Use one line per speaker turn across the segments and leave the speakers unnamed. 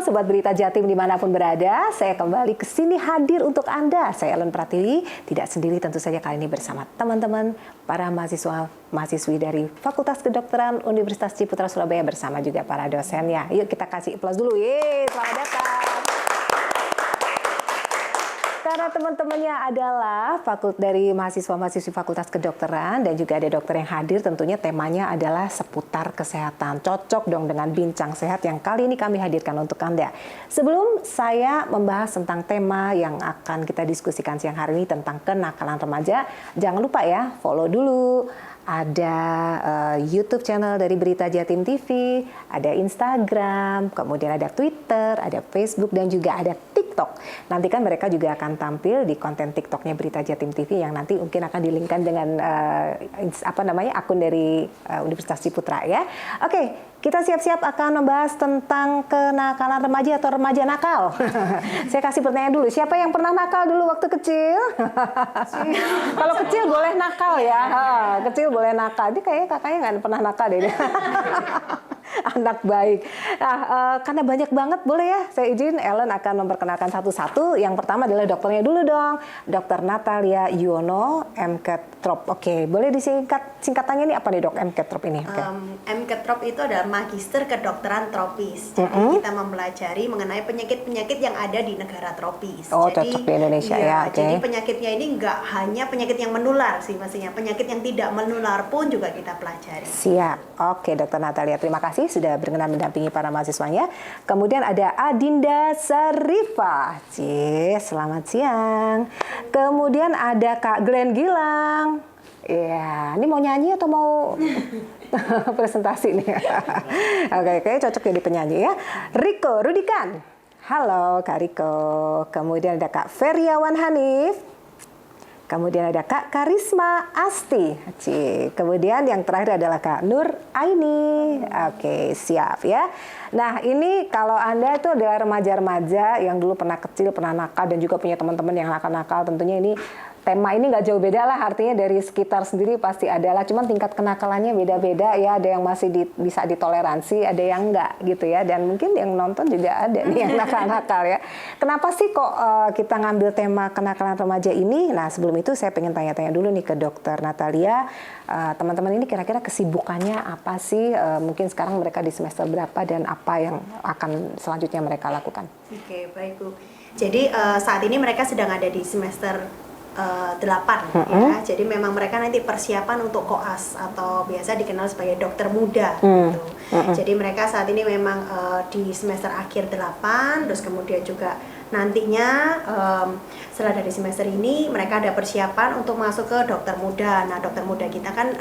Sobat Berita Jatim dimanapun berada, saya kembali ke sini hadir untuk Anda. Saya Ellen Pratiwi, tidak sendiri tentu saja kali ini bersama teman-teman para mahasiswi dari Fakultas Kedokteran Universitas Ciputra Surabaya bersama juga para dosennya. Yuk kita kasih aplaus dulu. Yeay, selamat datang. Karena teman-temannya adalah dari mahasiswa-mahasiswi Fakultas Kedokteran dan juga ada dokter yang hadir, tentunya temanya adalah seputar kesehatan. Cocok dong dengan bincang sehat yang kali ini kami hadirkan untuk Anda. Sebelum saya membahas tentang tema yang akan kita diskusikan siang hari ini tentang kenakalan remaja, jangan lupa ya follow dulu. Ada YouTube channel dari Berita Jatim TV, ada Instagram, kemudian ada Twitter, ada Facebook, dan juga ada TikTok. Nanti kan mereka juga akan tampil di konten TikToknya Berita Jatim TV yang nanti mungkin akan dilingkan dengan akun dari Universitas Ciputra ya. Oke. Kita siap-siap akan membahas tentang kenakalan remaja atau remaja nakal. Saya kasih pertanyaan dulu, siapa yang pernah nakal dulu waktu kecil? Kalau kecil boleh nakal ya, kecil boleh nakal. Ini kayaknya kakaknya nggak pernah nakal deh. Anak baik. Nah, karena banyak banget, boleh ya saya izin Ellen akan memperkenalkan satu-satu. Yang pertama adalah dokternya dulu dong, Dr. Natalia Yuwono, MKetrop. Oke, boleh singkatannya ini apa nih dok, MKetrop ini? Okay.
MKetrop itu adalah Magister Kedokteran Tropis. Jadi kita mempelajari mengenai penyakit-penyakit yang ada di negara tropis.
Oh, jadi, cocok di Indonesia ya. Okay.
Jadi penyakitnya ini nggak hanya penyakit yang menular sih, maksudnya penyakit yang tidak menular pun juga kita pelajari.
Siap. Oke, Dr. Natalia, terima kasih sudah berkenan mendampingi para mahasiswanya. Kemudian ada Adinda Sarifah. Selamat siang. Kemudian ada Kak Glenn Gilang. Ya, ini mau nyanyi atau mau presentasi nih? Oke, kayaknya cocok jadi penyanyi ya. Riko Rudikan. Halo Kak Riko. Kemudian ada Kak Feriawan Hanif. Kemudian ada Kak Karisma Asti. Kemudian yang terakhir adalah Kak Nur Aini. Oke, siap ya. Nah, ini kalau Anda itu adalah remaja-remaja yang dulu pernah kecil, pernah nakal, dan juga punya teman-teman yang nakal-nakal, tentunya ini tema ini nggak jauh beda lah, artinya dari sekitar sendiri pasti adalah, cuman tingkat kenakalannya beda-beda ya, ada yang masih bisa ditoleransi, ada yang enggak gitu ya, dan mungkin yang nonton juga ada nih yang nakal-nakal ya. Kenapa sih kok kita ngambil tema kenakalan remaja ini? Nah, sebelum itu saya pengen tanya-tanya dulu nih ke Dokter Natalia, teman-teman ini kira-kira kesibukannya apa sih? Mungkin sekarang mereka di semester berapa dan apa yang akan selanjutnya mereka lakukan? Oke,
baik Bu. Jadi saat ini mereka sedang ada di semester 8 ya. Jadi memang mereka nanti persiapan untuk koas atau biasa dikenal sebagai dokter muda gitu. Jadi mereka saat ini memang di semester akhir 8, terus kemudian juga nantinya setelah dari semester ini mereka ada persiapan untuk masuk ke dokter muda. Nah, dokter muda kita kan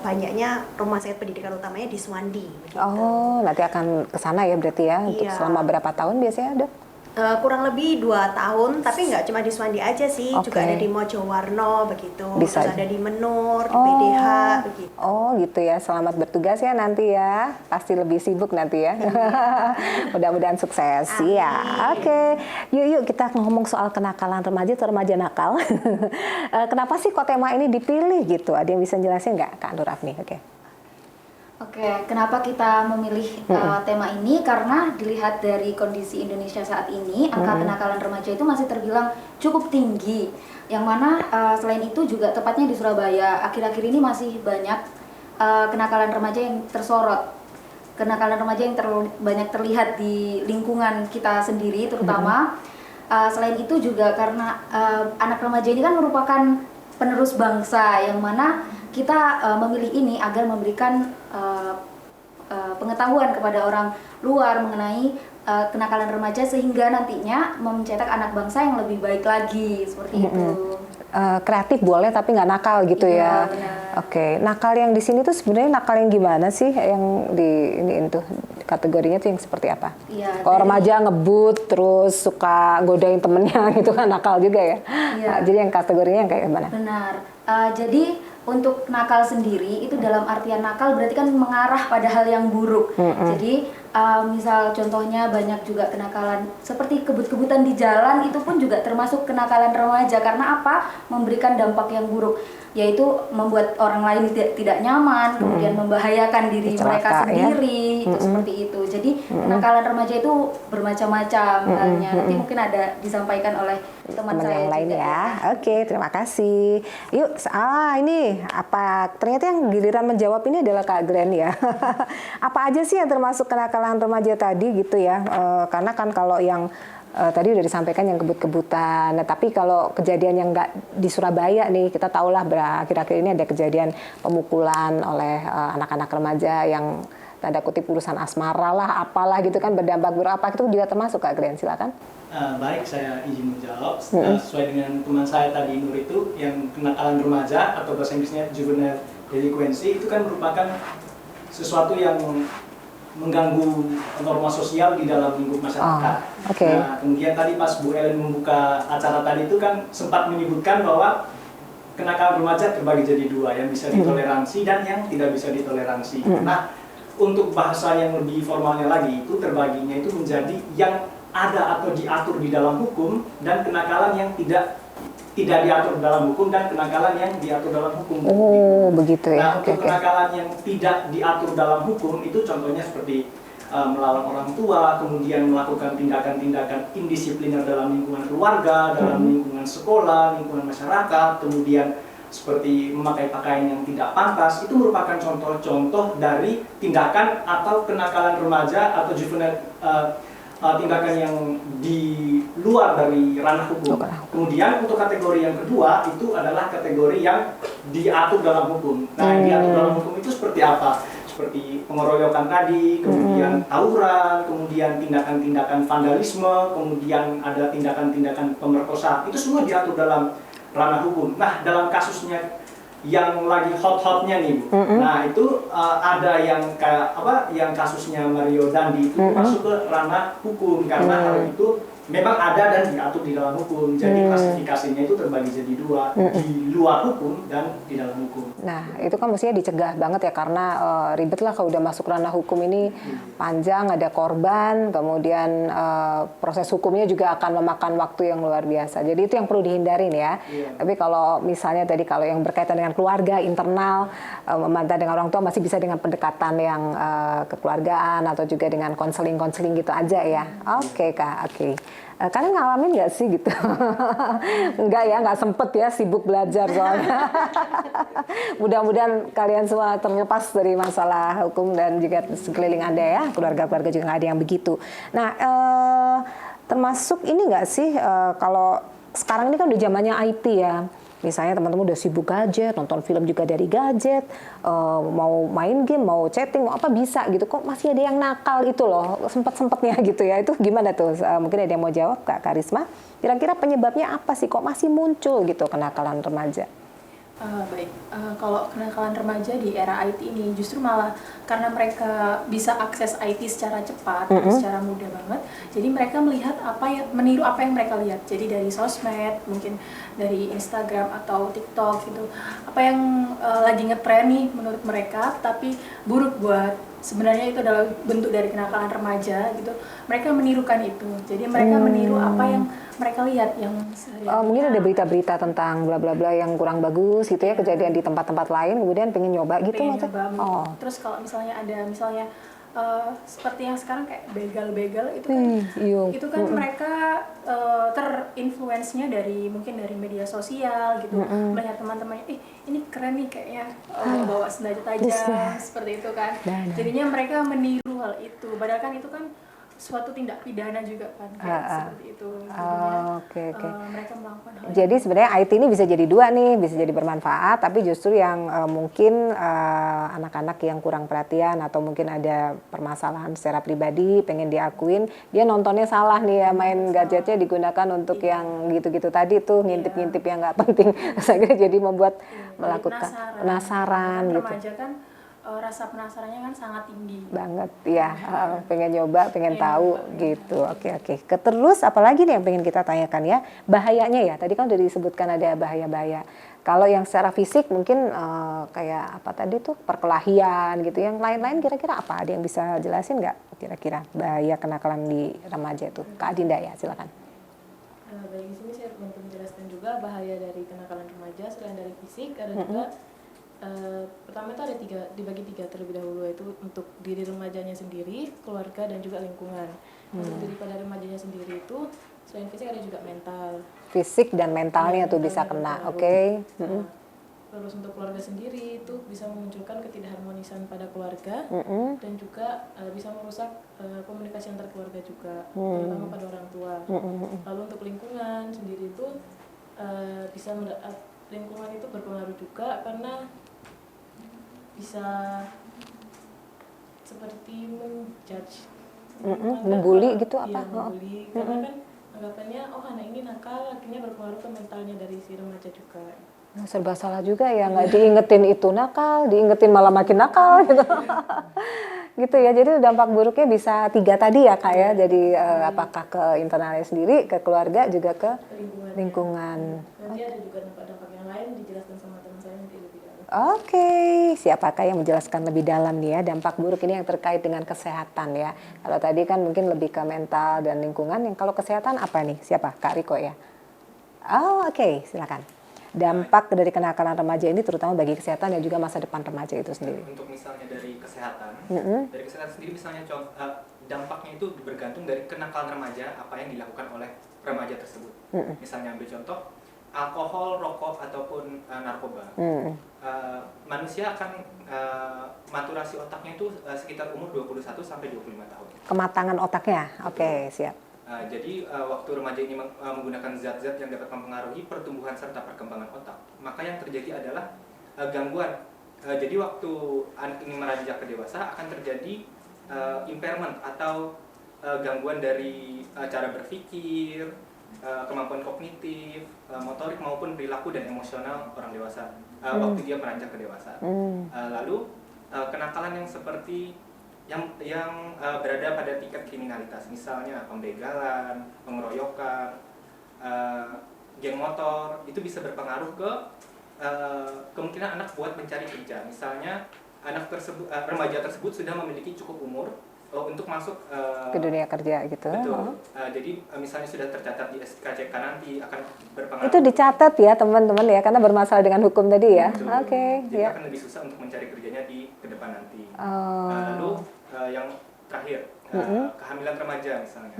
banyaknya rumah sakit pendidikan utamanya di Suwandi begitu.
Oh, nanti akan ke sana ya berarti ya. Untuk selama berapa tahun biasanya, Dok?
Kurang lebih 2 tahun, tapi nggak cuma di Suwandi aja sih, juga ada di Mojowarno begitu, terus ada di Menur, di PDH begitu.
Oh gitu ya, selamat bertugas ya nanti ya, pasti lebih sibuk nanti ya. Mudah-mudahan sukses. Ya, oke. Yuk kita ngomong soal kenakalan remaja atau remaja nakal. Kenapa sih kok tema ini dipilih gitu? Ada yang bisa jelasin nggak, Kak Nur Afni?
Oke, kenapa kita memilih tema ini? Karena dilihat dari kondisi Indonesia saat ini, angka kenakalan remaja itu masih terbilang cukup tinggi. Yang mana selain itu juga tepatnya di Surabaya, akhir-akhir ini masih banyak kenakalan remaja yang tersorot. Kenakalan remaja yang banyak terlihat di lingkungan kita sendiri, terutama. Selain itu juga karena anak remaja ini kan merupakan penerus bangsa, yang mana kita memilih ini agar memberikan pengetahuan kepada orang luar mengenai kenakalan remaja, sehingga nantinya mencetak anak bangsa yang lebih baik lagi, seperti itu.
Kreatif boleh tapi nggak nakal gitu ya. Oke, nakal yang di sini tuh sebenarnya nakal yang gimana sih? Yang ini tuh kategorinya tuh yang seperti apa? Kalau remaja ngebut terus suka godain temennya gitu kan nakal juga ya. Nah, jadi yang kategorinya yang kayak gimana?
Benar. Jadi untuk nakal sendiri itu dalam artian nakal berarti kan mengarah pada hal yang buruk. Jadi misal contohnya banyak juga kenakalan seperti kebut-kebutan di jalan, itu pun juga termasuk kenakalan remaja. Karena apa? Memberikan dampak yang buruk, yaitu membuat orang lain tidak nyaman, kemudian membahayakan diri mereka sendiri, itu seperti itu. Jadi kenakalan remaja itu bermacam-macam halnya. Nanti mungkin ada disampaikan oleh teman saya
yang lain
juga,
ya. Oke, terima kasih. Yuk, ini apa? Ternyata yang giliran menjawab ini adalah Kak Glenn ya. Apa aja sih yang termasuk kenakalan remaja tadi gitu ya? Karena kan kalau yang tadi udah disampaikan yang kebut-kebutan. Nah, tapi kalau kejadian yang nggak di Surabaya nih, kita tahulah akhir-akhir ini ada kejadian pemukulan oleh anak-anak remaja yang tanda kutip urusan asmara lah, apalah gitu kan, berdampak buruk apa, itu juga termasuk Kak Glenn, silakan.
Baik, saya izin menjawab. Sesuai dengan teman saya tadi Nur itu, yang kenakalan remaja atau bahasa Inggrisnya juvenile delinquency, itu kan merupakan sesuatu yang mengganggu norma sosial di dalam lingkup masyarakat. Nah, kemudian tadi pas Bu Ellen membuka acara tadi itu kan sempat menyebutkan bahwa kenakalan remaja terbagi jadi dua, yang bisa ditoleransi dan yang tidak bisa ditoleransi. Nah, untuk bahasa yang lebih formalnya lagi itu terbaginya itu menjadi yang ada atau diatur di dalam hukum dan kenakalan yang tidak diatur dalam hukum dan kenakalan yang diatur dalam hukum.
Oh, begitu ya.
Nah, untuk kenakalan yang tidak diatur dalam hukum itu contohnya seperti melawan orang tua, kemudian melakukan tindakan-tindakan indisipliner dalam lingkungan keluarga, dalam lingkungan sekolah, lingkungan masyarakat, kemudian seperti memakai pakaian yang tidak pantas, itu merupakan contoh-contoh dari tindakan atau kenakalan remaja atau juvenile, tindakan yang di luar dari ranah hukum. Kemudian untuk kategori yang kedua itu adalah kategori yang diatur dalam hukum. Nah, yang diatur dalam hukum itu seperti apa? Seperti pengeroyokan tadi, kemudian tawuran, kemudian tindakan-tindakan vandalisme, kemudian ada tindakan-tindakan pemerkosaan. Itu semua diatur dalam ranah hukum. Nah, dalam kasusnya yang lagi hot-hotnya nih, Bu. Nah, itu ada yang kayak apa? Yang kasusnya Mario Dandi itu masuk ke ranah hukum karena hal itu memang ada dan diatur di dalam hukum. Jadi klasifikasinya itu terbagi jadi dua, di luar hukum dan di dalam hukum.
Nah, itu kan mestinya dicegah banget ya, karena ribet lah kalau udah masuk ranah hukum ini, panjang, ada korban, kemudian proses hukumnya juga akan memakan waktu yang luar biasa. Jadi itu yang perlu dihindarin ya. Tapi kalau misalnya tadi kalau yang berkaitan dengan keluarga, internal, memantau dengan orang tua, masih bisa dengan pendekatan yang kekeluargaan atau juga dengan konseling-konseling gitu aja ya. Oke, Kak, oke. Kalian ngalamin nggak sih gitu? Enggak ya, nggak sempet ya, sibuk belajar soalnya. Mudah-mudahan kalian semua terlepas dari masalah hukum dan juga sekeliling Anda ya, keluarga-keluarga juga nggak ada yang begitu. Nah, termasuk ini nggak sih, kalau sekarang ini kan udah zamannya IT ya. Misalnya teman-teman udah sibuk gadget, nonton film juga dari gadget, mau main game, mau chatting, mau apa bisa gitu. Kok masih ada yang nakal itu loh, sempet-sempetnya gitu ya. Itu gimana tuh? Mungkin ada yang mau jawab, Kak Karisma? Kira-kira penyebabnya apa sih? Kok masih muncul gitu kenakalan remaja?
Baik, kalau kenakalan remaja di era IT ini justru malah karena mereka bisa akses IT secara cepat, secara mudah banget, jadi mereka melihat meniru apa yang mereka lihat. Jadi dari sosmed, mungkin dari Instagram atau TikTok gitu, apa yang lagi ngetren nih menurut mereka, tapi buruk buat sebenarnya itu adalah bentuk dari kenakalan remaja gitu. Mereka menirukan itu, jadi mereka meniru apa yang mereka lihat yang
mungkin ada berita-berita tentang bla bla bla yang kurang bagus gitu ya, kejadian di tempat-tempat lain, kemudian pengen nyoba gitu maksudnya.
Terus kalau misalnya seperti yang sekarang kayak begal-begal itu kan, itu kan mereka terinfluence-nya mungkin dari media sosial gitu, melihat teman-temannya, ini keren nih kayaknya, bawa senjata tajam seperti itu kan, jadinya mereka meniru hal itu, padahal kan itu kan suatu tindak pidana juga kan, seperti itu. Mereka melakukan hal
jadi sebenarnya IT ini bisa jadi dua nih, bisa jadi bermanfaat, tapi justru yang mungkin anak-anak yang kurang perhatian atau mungkin ada permasalahan secara pribadi, pengen diakuin, dia nontonnya salah nih ya, main gadgetnya digunakan untuk yang gitu-gitu tadi tuh, ngintip-ngintip yang nggak penting. Saya kira jadi membuat melakukan penasaran gitu.
Remaja kan rasa penasarannya kan sangat tinggi.
Banget ya, pengen nyoba, pengen
Pengen
tahu
nyoba,
gitu. Oke. Terus apalagi nih yang pengen kita tanyakan ya? Bahayanya ya, tadi kan udah disebutkan ada bahaya-bahaya. Kalau yang secara fisik mungkin kayak apa tadi tuh perkelahian gitu. Yang lain-lain kira-kira apa? Ada yang bisa jelasin nggak kira-kira bahaya kenakalan di remaja itu? Kak Adinda ya, silakan.
Baik, di sini saya bantu menjelaskan juga bahaya dari kenakalan remaja selain dari fisik ada juga pertama itu ada dibagi tiga terlebih dahulu, yaitu untuk diri remajanya sendiri, keluarga dan juga lingkungan. Untuk diri pada remajanya sendiri itu selain fisik ada juga mental.
Fisik dan mentalnya tuh bisa
Mentalnya
kena,
berpengaruh.
oke.
Nah, terus untuk keluarga sendiri itu bisa memunculkan ketidakharmonisan pada keluarga dan juga bisa merusak komunikasi antar keluarga juga, terutama pada orang tua. Lalu untuk lingkungan sendiri itu lingkungan itu berpengaruh juga karena bisa seperti menjudge,
Membuli gitu apa?
Iya, membuli karena kan anggapannya anak ini nakal, akhirnya berpengaruh ke mentalnya dari si remaja juga.
Serba salah juga ya, nggak diingetin itu nakal, diingetin malah makin nakal gitu. Gitu ya, jadi dampak buruknya bisa 3 tadi ya Kak ya, jadi apakah ke internalnya sendiri, ke keluarga, juga ke lingkungan.
Nanti ada juga dampak-dampak yang lain dijelaskan sama teman saya nanti lebih dalam.
Oke, siapakah yang menjelaskan lebih dalam nih ya, dampak buruk ini yang terkait dengan kesehatan ya. Kalau tadi kan mungkin lebih ke mental dan lingkungan, yang kalau kesehatan apa nih, siapa? Kak Riko ya? Oh oke, silakan. Dampak dari kenakalan remaja ini terutama bagi kesehatan dan juga masa depan remaja itu sendiri.
Untuk misalnya dari kesehatan sendiri misalnya dampaknya itu bergantung dari kenakalan remaja, apa yang dilakukan oleh remaja tersebut. Misalnya ambil contoh alkohol, rokok ataupun narkoba. Manusia akan maturasi otaknya itu sekitar umur 21 sampai 25 tahun.
Kematangan otaknya, oke, siap.
Jadi waktu remaja ini menggunakan zat-zat yang dapat mempengaruhi pertumbuhan serta perkembangan otak, maka yang terjadi adalah gangguan. Jadi waktu anak ini meranjak ke dewasa akan terjadi impairment atau gangguan dari cara berpikir, kemampuan kognitif, motorik maupun perilaku dan emosional orang dewasa waktu dia meranjak ke dewasa. Lalu kenakalan yang seperti yang berada pada tingkat kriminalitas, misalnya pembegalan, pengeroyokan, geng motor, itu bisa berpengaruh ke kemungkinan anak buat mencari kerja. Misalnya remaja tersebut sudah memiliki cukup umur untuk masuk
Ke dunia kerja gitu.
betul. Jadi misalnya sudah tercatat di SKCK nanti akan berpengaruh.
Itu dicatat ya teman-teman ya, karena bermasalah dengan hukum tadi ya.
Betul.
Oke,
Jadi
ya.
akan lebih susah untuk mencari kerjanya di ke depan nanti.
Oh.
Lalu yang terakhir, kehamilan remaja misalnya,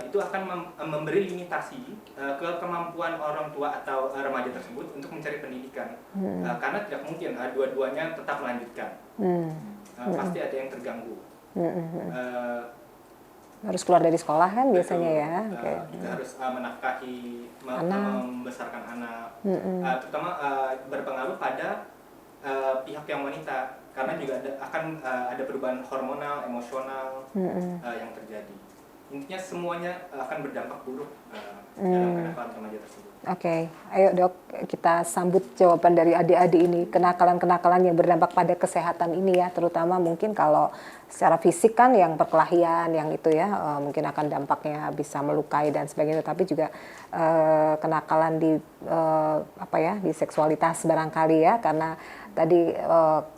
itu akan memberi limitasi ke kemampuan orang tua atau remaja tersebut untuk mencari pendidikan, karena tidak mungkin dua-duanya tetap melanjutkan. Pasti ada yang terganggu.
Harus keluar dari sekolah kan biasanya
Betul.
ya. Oke.
Juga harus menafkahi,
Anak.
membesarkan anak, terutama berpengaruh pada pihak yang wanita, karena juga akan ada perubahan hormonal, emosional yang terjadi. Intinya semuanya akan berdampak buruk dalam kenakalan remaja tersebut.
Oke, ayo Dok, kita sambut jawaban dari adik-adik ini, kenakalan-kenakalan yang berdampak pada kesehatan ini ya, terutama mungkin kalau secara fisik kan yang perkelahian, yang itu ya, mungkin akan dampaknya bisa melukai dan sebagainya, tapi juga kenakalan di di seksualitas barangkali ya, karena tadi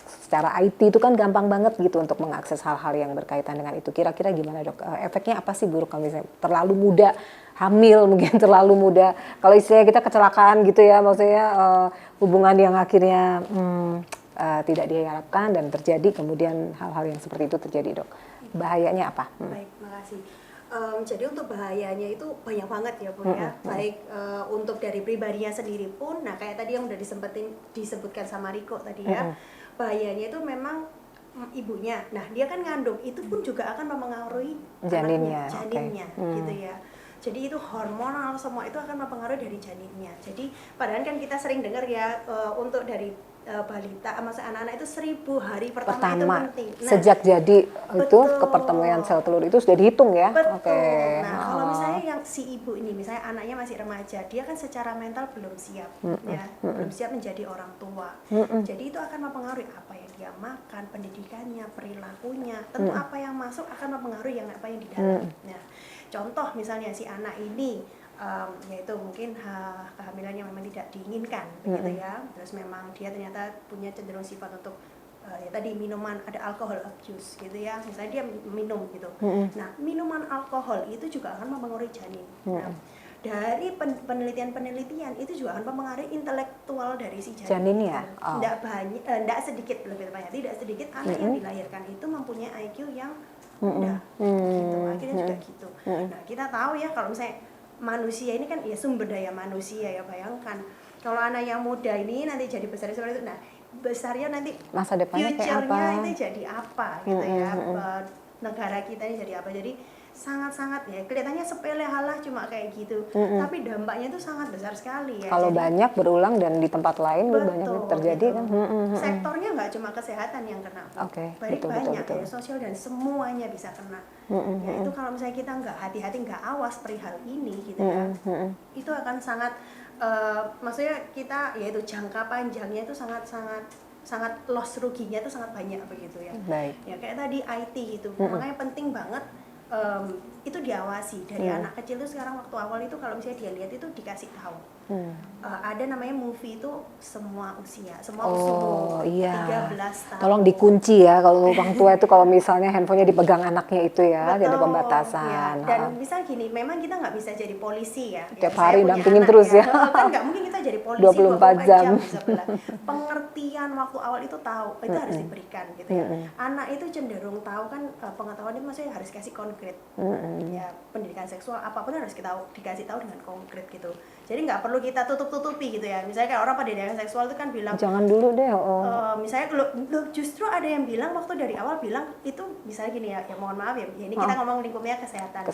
secara IT itu kan gampang banget gitu untuk mengakses hal-hal yang berkaitan dengan itu. Kira-kira gimana Dok? Efeknya apa sih buruk kalau misalnya terlalu muda hamil, mungkin terlalu muda, kalau istilahnya kita kecelakaan gitu ya, maksudnya hubungan yang akhirnya tidak diharapkan dan terjadi, kemudian hal-hal yang seperti itu terjadi Dok. Bahayanya apa?
Baik, makasih. Jadi untuk bahayanya itu banyak banget ya Bu ya. Baik untuk dari pribadinya sendiri pun, nah kayak tadi yang udah disebutkan sama Riko tadi ya, bahayanya itu memang ibunya. Nah dia kan ngandung, itu pun juga akan mempengaruhi
Janinnya,
janinnya gitu ya. Jadi itu hormonal semua itu akan mempengaruhi dari janinnya. Jadi padahal kan kita sering dengar ya untuk dari balita, masa anak-anak itu 1000 hari pertama itu penting. Nah,
sejak jadi itu
betul.
kepertemuan sel telur itu sudah dihitung ya.
Betul.
Oke.
Nah, kalau misalnya yang si ibu ini, misalnya anaknya masih remaja, dia kan secara mental belum siap, ya, belum siap menjadi orang tua. Jadi itu akan mempengaruhi apa yang dia makan, pendidikannya, perilakunya. Tentu apa yang masuk akan mempengaruhi yang apa yang di dalam. Nah, contoh misalnya si anak ini yaitu mungkin kehamilan yang memang tidak diinginkan, begitu ya. Terus memang dia ternyata punya cenderung sifat untuk ya tadi minuman, ada alcohol abuse gitu ya, misalnya dia minum gitu. Nah, minuman alkohol itu juga akan mempengaruhi janin. Nah, dari penelitian itu juga akan mempengaruhi intelektual dari si janin.
Ya? Oh.
Tidak sedikit, lebih tepatnya tidak sedikit anak yang dilahirkan itu mempunyai IQ yang rendah. Gitu. Akhirnya juga gitu. Nah, kita tahu ya kalau misalnya manusia ini kan ya sumber daya manusia ya, bayangkan kalau anak yang muda ini nanti jadi besar seperti itu, nah besarnya nanti
masa depannya kayak apa,
itu jadi apa gitu ya, negara kita ini jadi apa. Jadi sangat-sangat ya kelihatannya sepele halah cuma kayak gitu, tapi dampaknya itu sangat besar sekali ya.
Kalau banyak berulang dan di tempat lain banyak terjadi
gitu.
kan.
Sektornya nggak cuma kesehatan yang kena, banyak ya, sosial dan semuanya bisa kena. Ya, itu kalau misalnya kita nggak hati-hati, nggak awas perihal ini gitu ya, itu akan sangat maksudnya kita yaitu jangka panjangnya itu sangat loss, ruginya itu sangat banyak begitu ya.
Baik.
Ya kayak tadi IT gitu, makanya penting banget itu diawasi dari anak kecil tuh. Sekarang waktu awal itu kalau misalnya dia lihat itu dikasih tahu ada namanya movie itu semua usia, semua umur, 13 tahun.
Tolong dikunci ya kalau orang tua itu, kalau misalnya handphonenya dipegang anaknya itu ya. Betul, jadi pembatasan
ya. Dan misal gini, memang kita nggak bisa jadi polisi ya,
tiap hari dampingin terus ya.
Kan nggak mungkin kita jadi polisi
24 jam
sebelah. Pengertian waktu awal itu tahu, itu harus diberikan gitu ya. Anak itu cenderung tahu kan, pengetahuan itu maksudnya harus kasih konkret. Ya, pendidikan seksual apapun harus dikasih tahu dengan konkret gitu. Jadi nggak perlu kita tutup-tutupi gitu ya. Misalnya kayak orang pendidikan seksual itu kan bilang
jangan dulu deh.
Misalnya justru ada yang bilang waktu dari awal bilang itu misalnya gini ya, mohon maaf ya, ini kita ngomong lingkupnya kesehatan.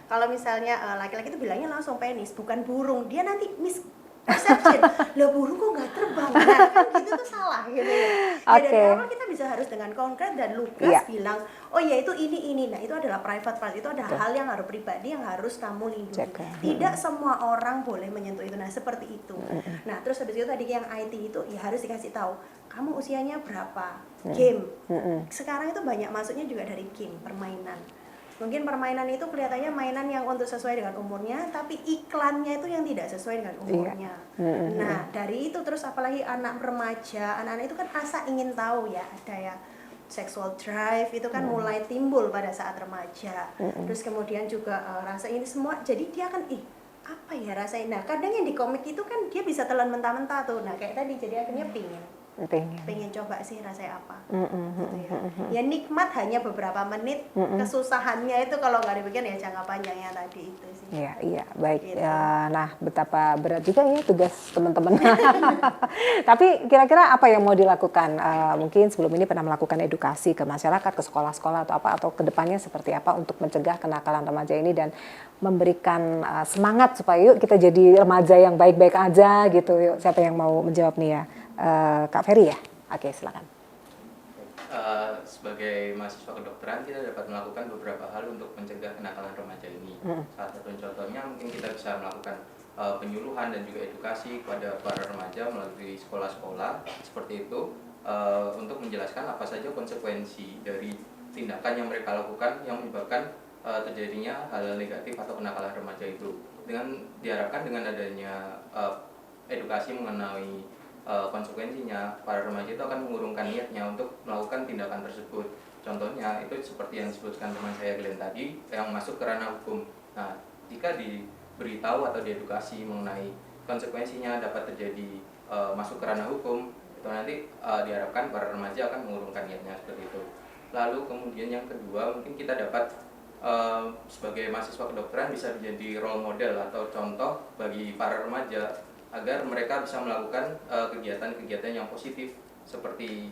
Kalau misalnya laki-laki itu bilangnya langsung penis, bukan burung. Dia nanti misperception, lah burung kok nggak terbang, nah kan gitu tuh salah gitu ya. Dari awal kita bisa harus dengan konkret dan lugas bilang, oh ya itu ini, nah itu adalah private part, itu ada hal yang harus pribadi yang harus kamu lindungi. Tidak semua orang boleh menyentuh itu, nah seperti itu. Nah terus habis itu tadi yang IT itu ya harus dikasih tahu, kamu usianya berapa, game. Sekarang itu banyak masuknya juga dari game, permainan. Mungkin permainan itu kelihatannya mainan yang untuk sesuai dengan umurnya, tapi iklannya itu yang tidak sesuai dengan umurnya. Nah, dari itu terus apalagi anak remaja, anak-anak itu kan asa ingin tahu ya, ada ya sexual drive itu kan mulai timbul pada saat remaja. Terus kemudian juga rasa ini semua, jadi dia kan apa ya rasanya. Nah, kadang yang di komik itu kan dia bisa telan mentah-mentah tuh. Nah, kayak tadi jadi akhirnya pengen coba sih rasanya apa gitu ya. Ya nikmat hanya beberapa menit, kesusahannya itu kalau nggak dibikin ya jangka panjangnya tadi itu sih.
Iya baik
gitu.
ya. Nah betapa berat juga ya tugas teman-teman. Tapi kira-kira apa yang mau dilakukan? Mungkin sebelum ini pernah melakukan edukasi ke masyarakat, ke sekolah-sekolah atau kedepannya seperti apa untuk mencegah kenakalan remaja ini dan memberikan semangat supaya yuk kita jadi remaja yang baik-baik aja gitu. Yuk, siapa yang mau menjawab nih ya? Kak Ferry ya? Oke, silakan.
Sebagai mahasiswa kedokteran kita dapat melakukan beberapa hal untuk mencegah kenakalan remaja ini. Salah satu contohnya mungkin kita bisa melakukan penyuluhan dan juga edukasi kepada para remaja melalui sekolah-sekolah seperti itu, untuk menjelaskan apa saja konsekuensi dari tindakan yang mereka lakukan yang menyebabkan terjadinya hal negatif atau kenakalan remaja itu. Diharapkan dengan adanya edukasi mengenai konsekuensinya, para remaja itu akan mengurungkan niatnya untuk melakukan tindakan tersebut. Contohnya itu seperti yang disebutkan teman saya Glenn tadi, yang masuk ke ranah hukum. Nah, jika diberitahu atau diedukasi mengenai konsekuensinya dapat terjadi masuk ke ranah hukum, itu nanti diharapkan para remaja akan mengurungkan niatnya seperti itu. Lalu kemudian yang kedua, mungkin kita dapat sebagai mahasiswa kedokteran bisa menjadi role model atau contoh bagi para remaja agar mereka bisa melakukan kegiatan-kegiatan yang positif seperti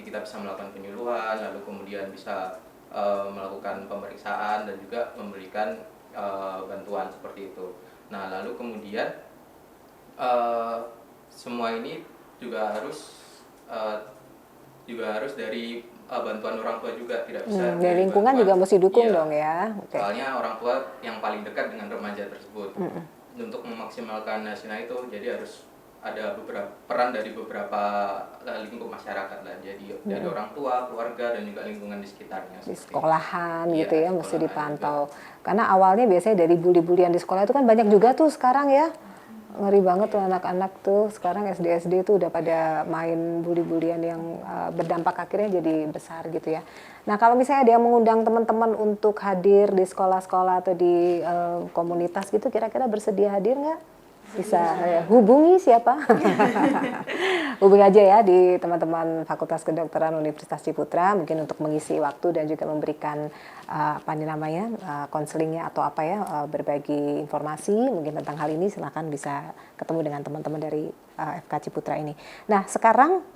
kita bisa melakukan penyuluhan, lalu kemudian bisa melakukan pemeriksaan dan juga memberikan bantuan seperti itu. Nah, lalu kemudian semua ini
uh, juga harus dari bantuan orang tua juga, tidak bisa
dari lingkungan juga mesti dukung
iya,
dong ya. Okay.
Soalnya orang tua yang paling dekat dengan remaja tersebut. Untuk memaksimalkan hasilnya itu, jadi harus ada beberapa peran dari beberapa lingkup masyarakat lah. Jadi dari orang tua, keluarga, dan juga lingkungan di sekitarnya.
Di sekolahan gitu ya, mesti dipantau.
Juga.
Karena awalnya biasanya dari bully-bulian di sekolah itu kan banyak juga tuh sekarang ya. Ngeri banget tuh anak-anak tuh sekarang SD tuh udah pada main bully-bulian yang berdampak akhirnya jadi besar gitu ya. Nah kalau misalnya ada yang mengundang teman-teman untuk hadir di sekolah-sekolah atau di komunitas gitu, kira-kira bersedia hadir nggak? Bisa hubungi siapa? Hubungi aja ya di teman-teman Fakultas Kedokteran Universitas Ciputra mungkin untuk mengisi waktu dan juga memberikan konselingnya atau berbagi informasi mungkin tentang hal ini. Silakan bisa ketemu dengan teman-teman dari FK Ciputra ini. Nah sekarang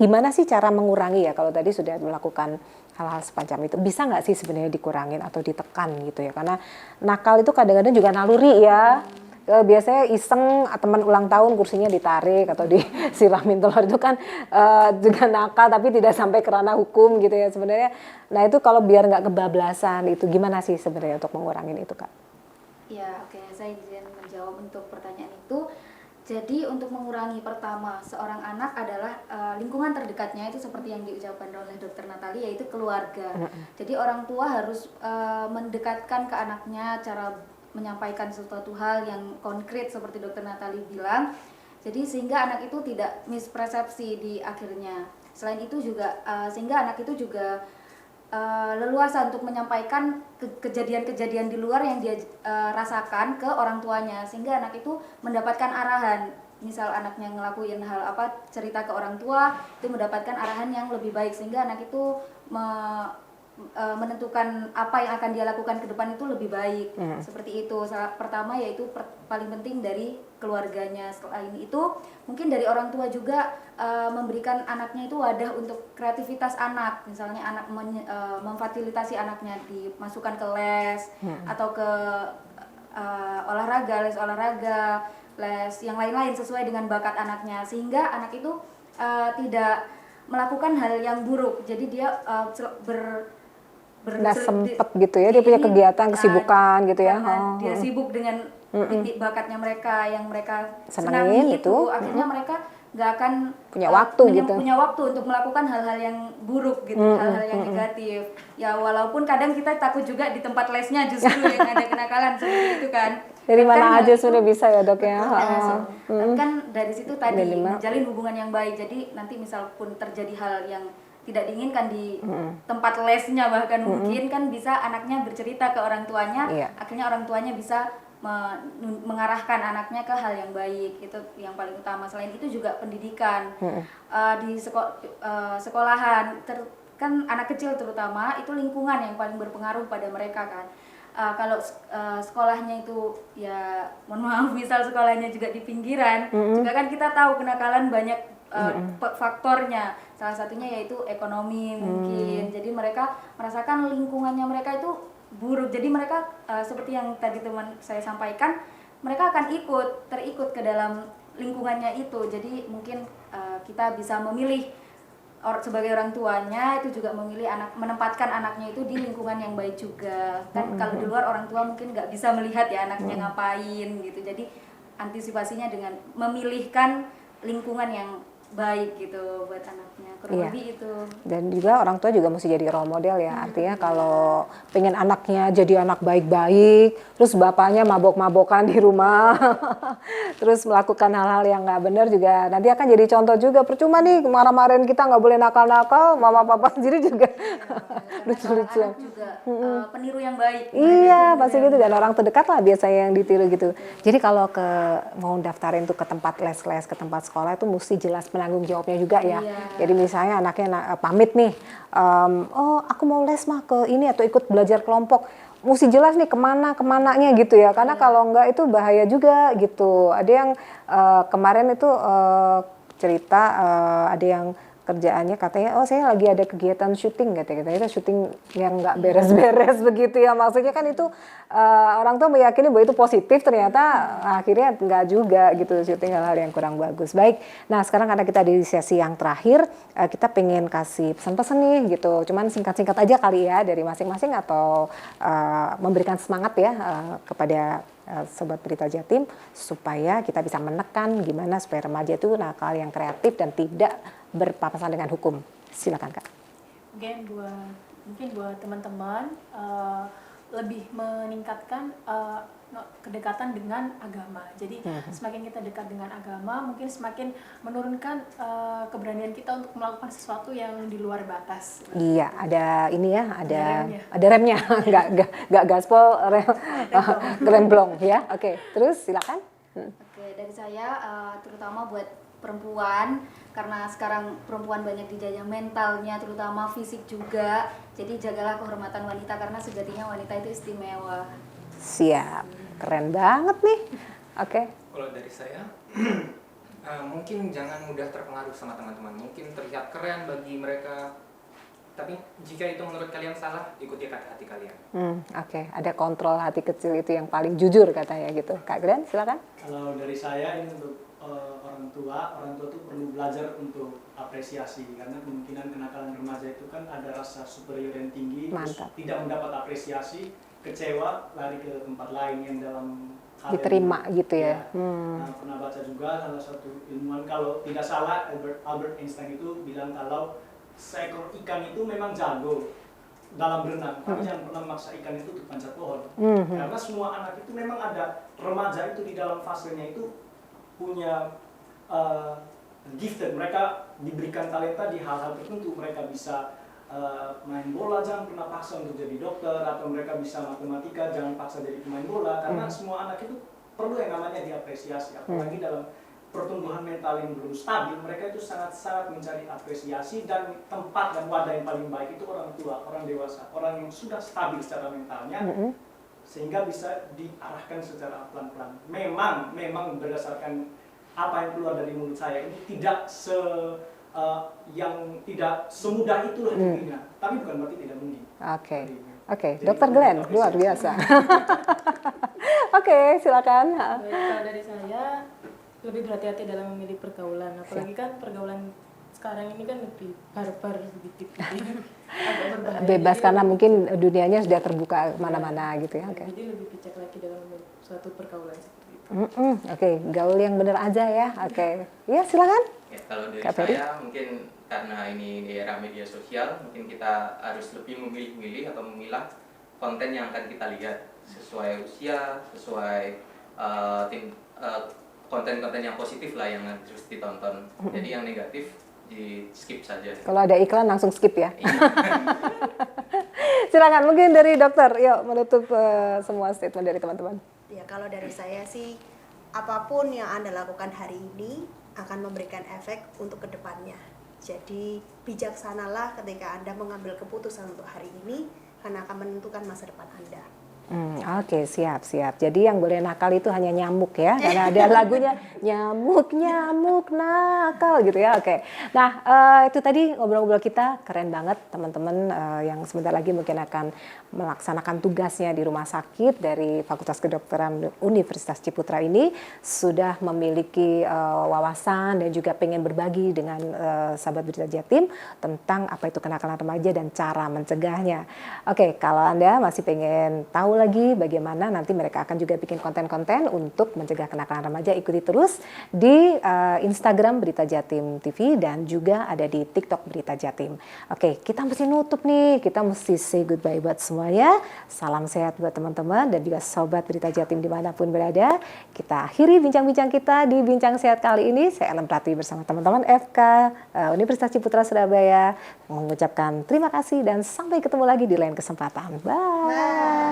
gimana sih cara mengurangi ya kalau tadi sudah melakukan hal-hal semacam itu, bisa nggak sih sebenarnya dikurangin atau ditekan gitu ya? Karena nakal itu kadang-kadang juga naluri ya. Biasanya iseng teman ulang tahun kursinya ditarik atau disiramin telur itu kan juga nakal tapi tidak sampai ke ranah hukum gitu ya sebenarnya. Nah itu kalau biar nggak kebablasan itu gimana sih sebenarnya untuk mengurangi itu Kak?
Ya oke, saya izin menjawab untuk pertanyaan itu. Jadi untuk mengurangi pertama seorang anak adalah lingkungan terdekatnya itu seperti yang diucapkan oleh Dokter Natali yaitu keluarga. Jadi orang tua harus mendekatkan ke anaknya cara menyampaikan sesuatu hal yang konkret seperti Dokter Natali bilang. Jadi sehingga anak itu tidak mispersepsi di akhirnya. Selain itu juga sehingga anak itu juga leluasa untuk menyampaikan kejadian-kejadian di luar yang dia rasakan ke orang tuanya, sehingga anak itu mendapatkan arahan. Misal anaknya ngelakuin hal apa, cerita ke orang tua, itu mendapatkan arahan yang lebih baik sehingga anak itu menentukan apa yang akan dia lakukan ke depan itu lebih baik. Seperti itu. Pertama yaitu paling penting dari keluarganya. Selain itu mungkin dari orang tua juga memberikan anaknya itu wadah untuk kreativitas anak. Misalnya anak memfasilitasi anaknya dimasukkan ke les atau ke olahraga, les olahraga, les yang lain-lain sesuai dengan bakat anaknya, sehingga anak itu tidak melakukan hal yang buruk. Jadi dia
nggak sempet gitu ya, dia punya kegiatan, kesibukan gitu ya.
Dia sibuk dengan bakatnya mereka yang mereka
senangin
itu, akhirnya mereka nggak akan
punya waktu
punya waktu untuk melakukan hal-hal yang buruk gitu, hal-hal yang negatif. Ya walaupun kadang kita takut juga di tempat lesnya justru yang ada kenakalan seperti itu kan.
Dari mana aja sudah bisa ya Dok ya.
Kan dari situ tadi menjalin hubungan yang baik. Jadi nanti misal pun terjadi hal yang tidak diinginkan di tempat lesnya bahkan mungkin kan bisa anaknya bercerita ke orang tuanya, akhirnya orang tuanya bisa mengarahkan anaknya ke hal yang baik. Itu yang paling utama. Selain itu juga pendidikan di sekolahan kan anak kecil terutama itu lingkungan yang paling berpengaruh pada mereka kan. Kalau sekolahnya itu ya mohon maaf misal sekolahnya juga di pinggiran, juga kan kita tahu kenakalan banyak faktornya. Salah satunya yaitu ekonomi mungkin. Jadi mereka merasakan lingkungannya mereka itu buruk. Jadi mereka seperti yang tadi teman saya sampaikan, mereka akan terikut ke dalam lingkungannya itu. Jadi mungkin kita bisa memilih sebagai orang tuanya itu juga memilih menempatkan anaknya itu di lingkungan yang baik juga. Kan kalau di luar orang tua mungkin nggak bisa melihat ya anaknya ngapain gitu. Jadi antisipasinya dengan memilihkan lingkungan yang baik gitu buat anaknya, kurang lebih itu. Dan
juga orang tua juga mesti jadi role model ya. Artinya kalau pengen anaknya jadi anak baik-baik, terus bapaknya mabok-mabokan di rumah, terus melakukan hal-hal yang nggak benar juga, nanti akan jadi contoh juga. Percuma nih marah-marahin kita nggak boleh nakal-nakal, mama papa sendiri juga lucu-lucu.
Anak juga peniru yang baik.
Iya, pasti gitu. Dan orang terdekat lah biasanya yang ditiru gitu. Jadi kalau mau daftarin tuh ke tempat les-les, ke tempat sekolah itu mesti jelas penanggung jawabnya juga ya. Jadi misalnya anaknya pamit nih, oh aku mau les mah ke ini atau ikut belajar kelompok, mesti jelas nih kemananya gitu ya. Karena kalau enggak itu bahaya juga gitu. Ada yang kemarin itu cerita ada yang kerjaannya katanya, oh saya lagi ada kegiatan syuting katanya, kita syuting yang nggak beres-beres begitu ya, maksudnya kan itu orang tua meyakini bahwa itu positif, ternyata akhirnya nggak juga gitu, syuting hal-hal yang kurang bagus. Baik, nah sekarang karena kita di sesi yang terakhir, kita pengen kasih pesan-pesan nih gitu, cuman singkat-singkat aja kali ya dari masing-masing atau memberikan semangat ya kepada Sobat Berita Jatim supaya kita bisa menekan gimana supaya remaja itu nakal yang kreatif dan tidak berpapasan dengan hukum. Silakan Kak.
Mungkin buat teman-teman lebih meningkatkan kedekatan dengan agama. Jadi semakin kita dekat dengan agama, mungkin semakin menurunkan keberanian kita untuk melakukan sesuatu yang di luar batas.
Iya, ada ini ya, ada remnya, nggak gaspol, remblong ya. Oke, terus silakan.
Oke, dari saya terutama buat perempuan, karena sekarang perempuan banyak dijajah mentalnya, terutama fisik juga. Jadi jagalah kehormatan wanita karena sejatinya wanita itu istimewa.
Siap, keren banget nih. Oke.
Kalau dari saya, mungkin jangan mudah terpengaruh sama teman-teman. Mungkin terlihat keren bagi mereka, tapi jika itu menurut kalian salah, ikuti kata hati kalian.
Oke. Ada kontrol hati kecil itu yang paling jujur katanya gitu. Kak Glenn, silakan.
Kalau dari saya ini untuk orang tua tuh perlu belajar untuk apresiasi, karena kemungkinan kenakalan remaja itu kan ada rasa superior yang tinggi, terus tidak mendapat apresiasi, kecewa, lari ke tempat lain yang dalam hal
diterima
yang,
gitu ya.
Nah, pernah baca juga salah satu ilmuwan, kalau tidak salah Albert Einstein itu bilang kalau seekor ikan itu memang jago dalam berenang, tapi jangan pernah memaksa ikan itu untuk panjat pohon. Karena semua anak itu memang ada, remaja itu di dalam fasenya itu punya gifted, mereka diberikan talenta di hal-hal tertentu, mereka bisa main bola, jangan pernah paksa untuk jadi dokter, atau mereka bisa matematika, jangan paksa jadi pemain bola, karena semua anak itu perlu yang namanya diapresiasi, apalagi dalam pertumbuhan mental yang belum stabil, mereka itu sangat-sangat mencari apresiasi, dan tempat dan wadah yang paling baik itu orang tua, orang dewasa, orang yang sudah stabil secara mentalnya, sehingga bisa diarahkan secara pelan-pelan. Memang berdasarkan apa yang keluar dari mulut saya ini tidak tidak semudah itulah mungkinnya, tapi bukan berarti tidak mungkin.
Oke, Dokter Glenn, luar biasa. Oke, silakan.
Kalau dari saya lebih berhati-hati dalam memilih pergaulan, apalagi kan pergaulan sekarang ini kan lebih barbar sedikit, agak berbahaya.
Bebas karena mungkin dunianya sudah terbuka mana-mana gitu ya.
Jadi lebih bijak lagi dalam memilih suatu pergaulan seperti itu.
Oke, gaul yang benar aja ya. Oke, ya silakan.
Ya, kalau dari saya mungkin karena ini di era media sosial, mungkin kita harus lebih memilih-milih atau memilah konten yang akan kita lihat sesuai usia, sesuai konten-konten yang positif lah yang harus ditonton. Jadi yang negatif di skip saja.
Kalau ada iklan langsung skip ya. Silakan, mungkin dari dokter, yuk menutup semua statement dari teman-teman.
Ya, kalau dari saya sih, apapun yang Anda lakukan hari ini akan memberikan efek untuk kedepannya. Jadi bijaksanalah ketika Anda mengambil keputusan untuk hari ini, karena akan menentukan masa depan Anda.
Oke, siap. Jadi yang boleh nakal itu hanya nyamuk ya, karena ada lagunya nyamuk nakal gitu ya. Oke. Nah, itu tadi ngobrol-ngobrol kita keren banget teman-teman yang sebentar lagi mungkin akan melaksanakan tugasnya di rumah sakit dari Fakultas Kedokteran Universitas Ciputra ini sudah memiliki wawasan dan juga pengen berbagi dengan sahabat Berita Jatim tentang apa itu kenakalan remaja dan cara mencegahnya. Oke, kalau Anda masih pengen tahu lagi bagaimana nanti mereka akan juga bikin konten-konten untuk mencegah kenakalan remaja, ikuti terus di Instagram Berita Jatim TV dan juga ada di TikTok Berita Jatim. Oke, kita mesti nutup nih, kita mesti say goodbye buat semuanya. Salam sehat buat teman-teman dan juga sobat Berita Jatim dimanapun berada. Kita akhiri bincang-bincang kita di Bincang Sehat kali ini. Saya Ellen Pratiwi bersama teman-teman FK Universitas Ciputra Surabaya mengucapkan terima kasih dan sampai ketemu lagi di lain kesempatan. Bye.